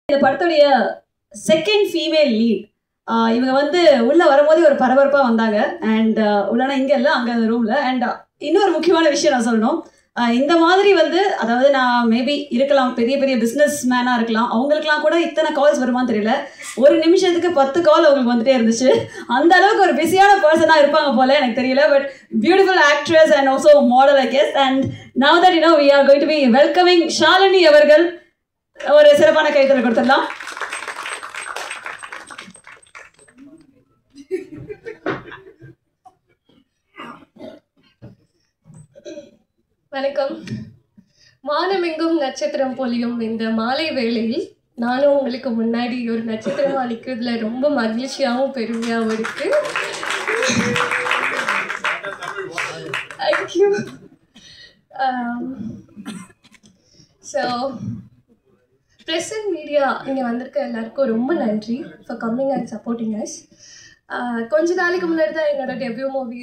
இந்த படத்துடைய second female lead இவங்க வந்து உள்ள வரும்போதே ஒரு பரபரப்பா வந்தாங்க. அண்ட் உள்ளனா இங்க இல்ல, அங்க அந்த ரூம்ல. அண்ட் இன்னொரு முக்கியமான விஷயம் நான் சொல்லணும். இந்த மாதிரி வந்து அதாவது நான் மேபி இருக்கலாம், பெரிய பெரிய பிஸ்னஸ் மேனா இருக்கலாம், அவங்களுக்குலாம் கூட இத்தனை கால்ஸ் வருமான்னு தெரியல. ஒரு நிமிஷத்துக்கு 10 கால் அவங்களுக்கு வந்துட்டே இருந்துச்சு. அந்த அளவுக்கு ஒரு பிஸியான பர்சனாக இருப்பாங்க போல, எனக்கு தெரியல. But beautiful actress and also model I guess. And now that we are going to be welcoming Shalini அவர்கள். ஒரு சிறப்பான கைத்தறல் கொடுத்துடலாம். வணக்கம். வானமெங்கும் நட்சத்திரம் பொலியும் இந்த மாலை வேளையில் நானும் உங்களுக்கு முன்னாடி ஒரு நட்சத்திரமா நிற்கிறதுல ரொம்ப மகிழ்ச்சியாகவும் பெருமையாகவும் இருக்கு. Thank you. So press and media இங்கே வந்திருக்க எல்லாருக்கும் ரொம்ப நன்றி for coming and supporting us. கொஞ்ச நாளைக்கு முன்னாடி தான் என்னோடய டெபியூ மூவி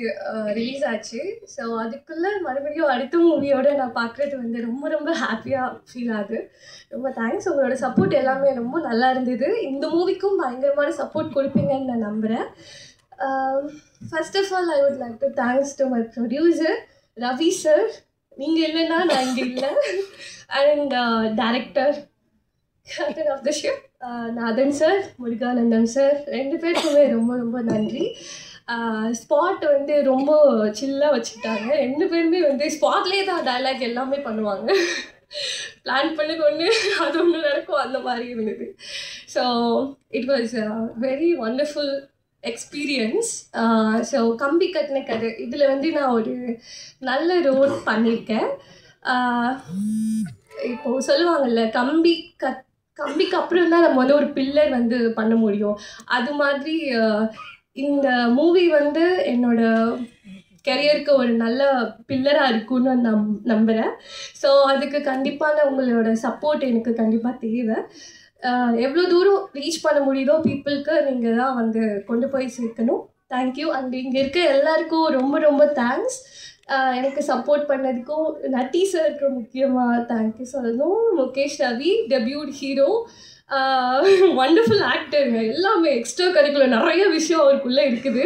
ரிலீஸ் ஆச்சு. ஸோ அதுக்குள்ளே மறுபடியும் அடுத்த மூவியோடு நான் பார்க்குறது வந்து ரொம்ப ரொம்ப ஹாப்பியாக ஃபீல் ஆகுது. ரொம்ப தேங்க்ஸ். உங்களோட சப்போர்ட் எல்லாமே ரொம்ப நல்லா இருந்தது. இந்த மூவிக்கும் பயங்கரமான சப்போர்ட் கொடுப்பீங்கன்னு நான் நம்புகிறேன். First of all I would like to thanks to my producer Ravi sir. நீங்கள் இல்லைன்னா நான் இங்கே இல்லை. And director captain of the ship Nathan sir, Muruganandam sir, 2 பேருக்குமே ரொம்ப ரொம்ப நன்றி. ஸ்பாட் வந்து ரொம்ப சில்லாக வச்சுக்கிட்டாங்க. 2 பேருமே வந்து ஸ்பாட்லேயே தான் டைலாக் எல்லாமே பண்ணுவாங்க. பிளான் பண்ணது ஒன்று, அது ஒன்று நடக்கும், அந்த மாதிரி இருந்தது. So it was very wonderful experience. So கம்பி கட்டின கதை இதில் வந்து நான் ஒரு நல்ல ரோல் பண்ணியிருக்கேன். இப்போது சொல்லுவாங்கள்ல, கம்பிக்கு அப்புறம் தான் நம்ம வந்து ஒரு பில்லர் வந்து பண்ண முடியும். அது மாதிரி இந்த மூவி வந்து என்னோட கெரியருக்கு ஒரு நல்ல பில்லராக இருக்குன்னு நம்புகிறேன். ஸோ அதுக்கு கண்டிப்பான உங்களோட சப்போர்ட் எனக்கு கண்டிப்பாக தேவை. எவ்வளோ தூரம் ரீச் பண்ண முடியுதோ பீப்புளுக்கு நீங்கள் தான் வந்து கொண்டு போய் சேர்க்கணும். தேங்க்யூ. அண்ட் இங்கே இருக்க எல்லாருக்கும் ரொம்ப ரொம்ப தேங்க்ஸ். எனக்கு சப்போர்ட் பண்ணதுக்கும் நட்டி சாருக்கு முக்கியமாக தேங்க்யூ சொல்லணும். Mukesh Ravi debut hero, wonderful ஆக்டருங்க. எல்லாமே எக்ஸ்ட்ரா கரிக்குலர் நிறைய விஷயம் அவருக்குள்ளே இருக்குது.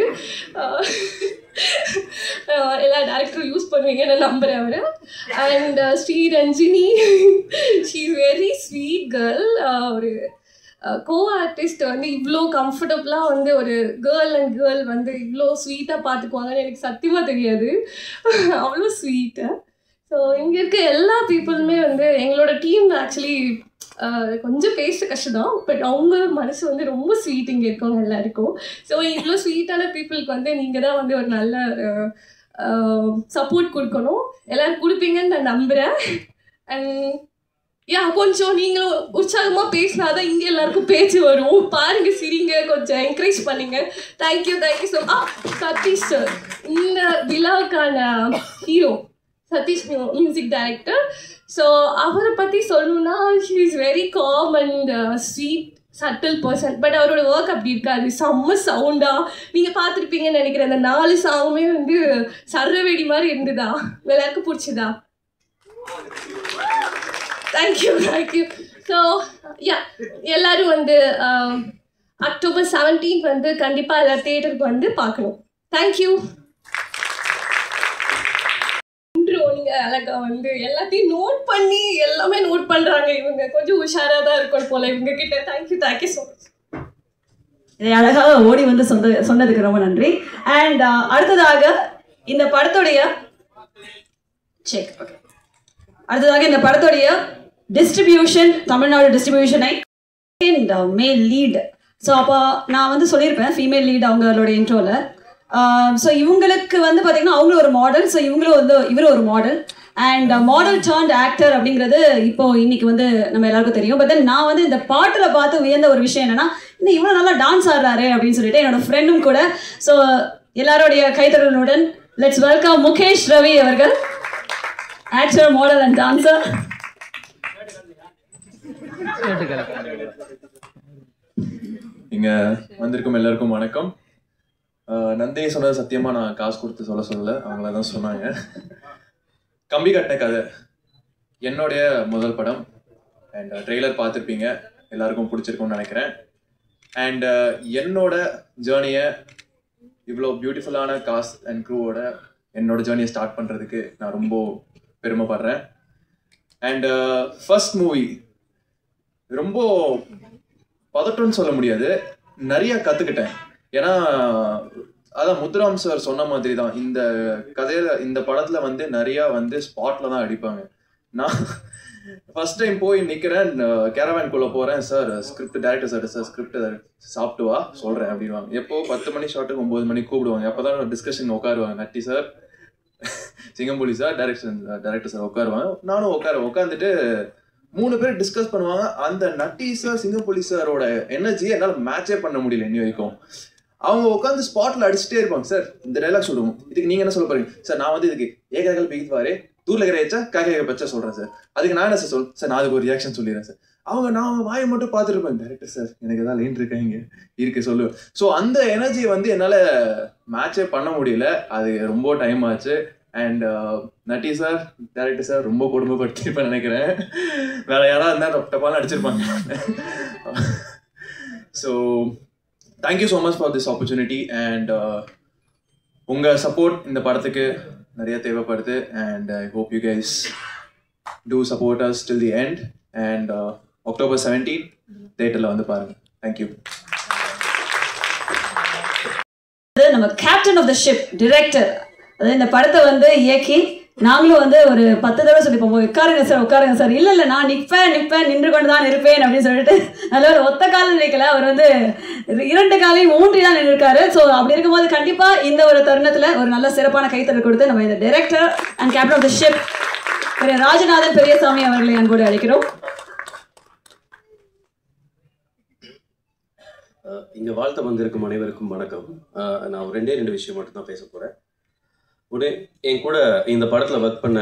எல்லா டேரக்டரும் யூஸ் பண்ணுவீங்கன்னு நான் நம்புகிறேன் அவர். And Sriranjini, she is very sweet girl. ஒரு கோ ஆர்டிஸ்ட் வந்து இவ்வளோ கம்ஃபர்டபுளாக வந்து ஒரு கேர்ள் அண்ட் கேர்ள் வந்து இவ்வளோ ஸ்வீட்டாக பார்த்துக்குவாங்கன்னு எனக்கு சத்தியமாக தெரியாது. அவ்வளோ ஸ்வீட்டாக. ஸோ இங்கே இருக்க எல்லா பீப்புளுமே வந்து எங்களோட டீம் ஆக்சுவலி கொஞ்சம் பேச கஷ்டம் தான். பட் அவங்க மனசு வந்து ரொம்ப ஸ்வீட் இங்கே இருக்கவங்க எல்லாருக்கும். ஸோ இவ்வளோ ஸ்வீட்டான பீப்புளுக்கு வந்து நீங்கள் தான் வந்து ஒரு நல்ல சப்போர்ட் கொடுக்கணும். எல்லோரும் கொடுப்பீங்கன்னு நான் நம்புகிறேன். அண்ட் கொஞ்சம் நீங்களும் உற்சாகமாக பேசினா தான் இங்கே எல்லாருக்கும் பேச்சு வரும். பாருங்கள், சிரிங்க, கொஞ்சம் என்கரேஜ் பண்ணுங்க. தேங்க்யூ ஸோ சதீஷ் சார், இந்த விழாவுக்கான hero Sathish, music director. So அவரை பற்றி சொல்லணுன்னா, he is very calm and sweet subtle person. But அவரோட ஒர்க் அப்படி இருக்காது. செம்ம சவுண்டாக நீங்கள் பார்த்துருப்பீங்கன்னு நினைக்கிறேன். அந்த 4 சாங்குமே வந்து சர்வவேடி மாதிரி இருந்ததா? எல்லாருக்கும் பிடிச்சதா? தேங்க்யூ. ஸோ எல்லோரும் வந்து அக்டோபர் 17 வந்து கண்டிப்பாக எல்லா தியேட்டருக்கு வந்து பார்க்கணும். தேங்க்யூ. நீங்கள் அழகாக வந்து எல்லாத்தையும் நோட் பண்ணி எல்லாமே நோட் பண்ணுறாங்க. இவங்க கொஞ்சம் உஷாராக தான் இருக்கணும் போல இவங்க கிட்ட. Thank you so much. இதை அழகாக ஓடி வந்து சொன்னதுக்கு ரொம்ப நன்றி. அண்ட் அடுத்ததாக இந்த படத்துடைய டிஸ்ட்ரிபியூஷன், தமிழ்நாடு டிஸ்ட்ரிபியூஷனை மேல் லீட். ஸோ அப்போ நான் வந்து சொல்லியிருப்பேன் ஃபீமேல் லீட் அவங்களோட இன்ட்ரோவில். ஸோ இவங்களுக்கு வந்து பார்த்திங்கன்னா அவங்களும் ஒரு மாடல். ஸோ இவரும் ஒரு model. And model turned actor அப்படிங்கிறது இப்போது இன்றைக்கி வந்து நம்ம எல்லாருக்கும் தெரியும். பட் தென் நான் வந்து இந்த பாட்டில் பார்த்து வியந்த ஒரு விஷயம் என்னென்னா, இன்னும் இவ்வளோ நல்லா டான்ஸ் ஆடுறாரு அப்படின்னு சொல்லிட்டு என்னோடய ஃப்ரெண்டும் கூட. ஸோ எல்லாருடைய கைத்தறலுடன் லெட்ஸ் வெல்கம் முகேஷ் ரவி அவர்கள், ஆக்டர், மாடல் அண்ட் டான்சர். இங்கே வந்திருக்கும் எல்லாருக்கும் வணக்கம். நந்தினி சொன்னது சத்தியமாக நான் காசு கொடுத்து சொல்லலை, அவங்கள தான் சொன்னாங்க. கம்பி கட்டின கதை என்னுடைய முதல் படம். அண்ட் ட்ரெய்லர் பார்த்துருப்பீங்க. எல்லாருக்கும் பிடிச்சிருக்கும்னு நினைக்கிறேன். அண்ட் என்னோட ஜேர்னியை இவ்வளோ பியூட்டிஃபுல்லான காஸ்ட் அண்ட் க்ரூவோட என்னோட ஜேர்னியை ஸ்டார்ட் பண்ணுறதுக்கு நான் ரொம்ப பெருமைப்படுறேன். அண்ட் ஃபர்ஸ்ட் மூவி ரொம்ப பதட்டம்னு சொல்ல முடியாது, நிறைய கற்றுக்கிட்டேன். ஏன்னா அதான் முத்துராம் சார் சொன்ன மாதிரி தான், இந்த கதையில இந்த படத்துல வந்து நிறைய வந்து ஸ்பாட்ல தான் அடிப்பாங்க. நான் ஃபர்ஸ்ட் டைம் போய் நிக்கிறேன், கேரவேன்குள்ள போறேன், sir script director sir script சாப்பிட்டு வா சொல்றேன் அப்படின்வாங்க. எப்போ 10 மணி ஷாட்டுக்கு 9 மணிக்கு கூப்பிடுவாங்க. அப்பதான் டிஸ்கஷன் உட்காருவாங்க. Natty sir, Singampuli sir, director sir உட்காருவாங்க. நானும் உட்காந்துட்டு 3 பேர் டிஸ்கஸ் பண்ணுவாங்க. அந்த நட்டி சார் சிங்கம்புலி சாரோட எனர்ஜியை என்னால் மேட்சே பண்ண முடியல இன்னி வரைக்கும். அவங்க உட்காந்து ஸ்பாட்ல அடிச்சுட்டே இருப்பாங்க. சார் இந்த டைலாக் சொல்லுவோம், இதுக்கு நீங்க என்ன சொல்ல போறீங்க சார்? நான் வந்து இதுக்கு ஏகாகல் பிகித்வாரே தூர்ல கிரைச்சா காக்கா பச்சா சொல்றேன் சார். அதுக்கு நான் என்ன சார் சார் நான் அதுக்கு ஒரு ரியாக்ஷன் சொல்லிடுறேன் சார். அவங்க நான் வாயை மட்டும் பார்த்துட்டு இருப்பேன். டைரக்டர் சார் எனக்கு ஏதாவது லைன் இருக்கா இங்க இருக்கு சொல்லுவேன். ஸோ அந்த எனர்ஜியை வந்து என்னால் மேட்சே பண்ண முடியல. அது ரொம்ப டைம் ஆச்சு. And Natty sir, director sir ரொம்ப கொடுமைப்படுத்திருப்பேன் நினைக்கிறேன். வேற யாராவது இருந்தால் டப்பாலாம் அடிச்சிருப்பாங்க. So thank you so much for this opportunity and உங்க சப்போர்ட் இந்த படத்துக்கு நிறைய தேவைப்படுது. and I hope you guys do support us till the end and October 17 தியேட்டர்ல வந்து பாருங்க. thank you. நம்ம captain of the ship director, அதாவது இந்த படத்தை வந்து இயக்கி நாங்களும் வந்து ஒரு 10 தடவை சொல்லிப்போம், உட்காருங்க சார். இல்லை நான் நிற்பேன் நின்று கொண்டு தான் இருப்பேன் அப்படின்னு சொல்லிட்டு அதில் ஒரு ஒத்த காலம் நிற்கல, அவர் வந்து 2 காலையும் ஊன்றி தான் நின்றுருக்காரு. ஸோ அப்படி இருக்கும்போது கண்டிப்பாக இந்த ஒரு தருணத்தில் ஒரு நல்ல சிறப்பான கைத்தறல் கொடுத்து நம்ம இந்த director and captain of the ship Thiru Rajanathan Periyasamy அவர்களை அன்போடு அழைக்கிறோம். இங்கே வாழ்த்த வந்திருக்கும் அனைவருக்கும் வணக்கம். நான் 2 விஷயம் மட்டும் தான் பேச போகிறேன். என் கூட இந்த படத்தில் ஒர்க் பண்ண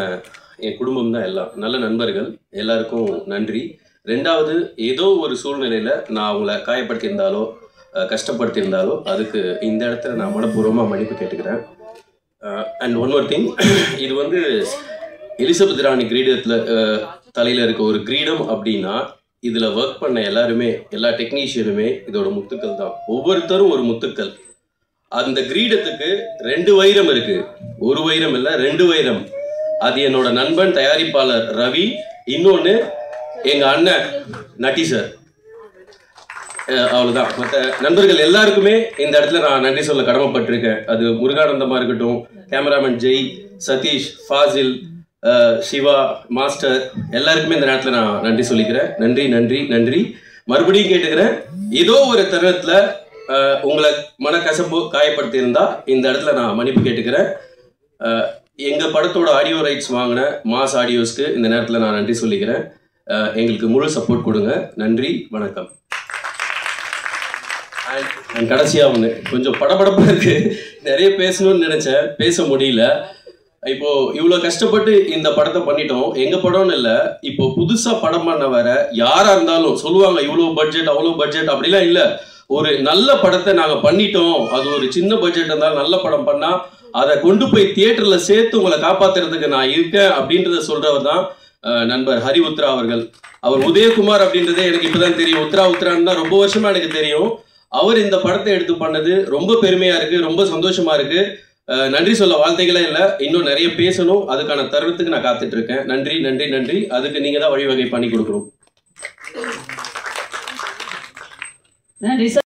என் குடும்பம் தான் எல்லாம், நல்ல நண்பர்கள், எல்லாருக்கும் நன்றி. 2வது, ஏதோ ஒரு சூழ்நிலையில் நான் அவங்கள காயப்படுத்தியிருந்தாலோ கஷ்டப்படுத்தியிருந்தாலோ அதுக்கு இந்த இடத்துல நான் மனப்பூர்வமாக மன்னிப்பு கேட்டுக்கிறேன். அண்ட் ஒன் மோர் திங், இது வந்து எலிசபெத் ராணி கிரீடத்தில் தலையில் இருக்க ஒரு கிரீடம் அப்படின்னா இதில் ஒர்க் பண்ண எல்லாருமே, எல்லா டெக்னீஷியனுமே இதோட முத்துக்கள் தான். ஒவ்வொருத்தரும் ஒரு முத்துக்கள். அந்த கிரீடத்துக்கு 2 வைரம் இருக்கு, 1 வைரம் இல்லை 2 வைரம். அது என்னோட நண்பன் தயாரிப்பாளர் ரவி, இன்னொன்று எங்க அண்ணன் நட்டி சார். அவ்வளவுதான். மற்ற நண்பர்கள் எல்லாருக்குமே இந்த இடத்துல நான் நன்றி சொல்ல கடமைப்பட்டிருக்கேன். அது முருகானந்தமா இருக்கட்டும், கேமராமேன் ஜெய், சதீஷ், ஃபாசில், சிவா, மாஸ்டர், எல்லாருக்குமே இந்த நேரத்தில் நான் நன்றி சொல்லிக்கிறேன். நன்றி நன்றி நன்றி. மறுபடியும் கேட்டுக்கிறேன், ஏதோ ஒரு தருணத்துல உங்களை மனக்கசப்பு காயப்படுத்தி இருந்தா இந்த இடத்துல நான் மன்னிப்பு கேட்டுக்கிறேன். எங்க படத்தோட ஆடியோ ரைட்ஸ் வாங்கின மாஸ் ஆடியோஸ்க்கு இந்த நேரத்தில் நான் நன்றி சொல்லிக்கிறேன். எங்களுக்கு முழு சப்போர்ட் கொடுங்க. நன்றி, வணக்கம். அண்ட் கடைசியாக ஒன்று, கொஞ்சம் படபடப்பாக இருக்கு, நிறைய பேசணும்னு நினைச்சேன், பேச முடியல. இப்போ இவ்வளோ கஷ்டப்பட்டு இந்த படத்தை பண்ணிட்டோம். எங்க படம்னு இல்லை, இப்போ புதுசா படம் பண்ண வர யாரா இருந்தாலும் சொல்லுவாங்க இவ்வளோ பட்ஜெட் அவ்வளோ பட்ஜெட் அப்படிலாம் இல்லை. ஒரு நல்ல படத்தை நாங்கள் பண்ணிட்டோம், அது ஒரு சின்ன பட்ஜெட் இருந்தாலும் நல்ல படம் பண்ணா அதை கொண்டு போய் தியேட்டர்ல சேர்த்து உங்களை காப்பாத்துறதுக்கு நான் இருக்கேன் அப்படின்றத சொல்றவர் தான் நண்பர் ஹரி உத்ரா அவர்கள். அவர் உதயகுமார் அப்படின்றதே எனக்கு இப்பதான் தெரியும். உத்ரான்னு தான் ரொம்ப வருஷமா எனக்கு தெரியும். அவர் இந்த படத்தை எடுத்து பண்ணது ரொம்ப பெருமையா இருக்கு, ரொம்ப சந்தோஷமா இருக்கு. நன்றி சொல்ல வார்த்தைகளே இல்லை, இன்னும் நிறைய பேசணும். அதுக்கான தருணத்துக்கு நான் காத்துட்டு இருக்கேன். நன்றி நன்றி நன்றி. அதுக்கு நீங்க தான் வழிவகை பண்ணி கொடுக்கணும். நன்றி சார்.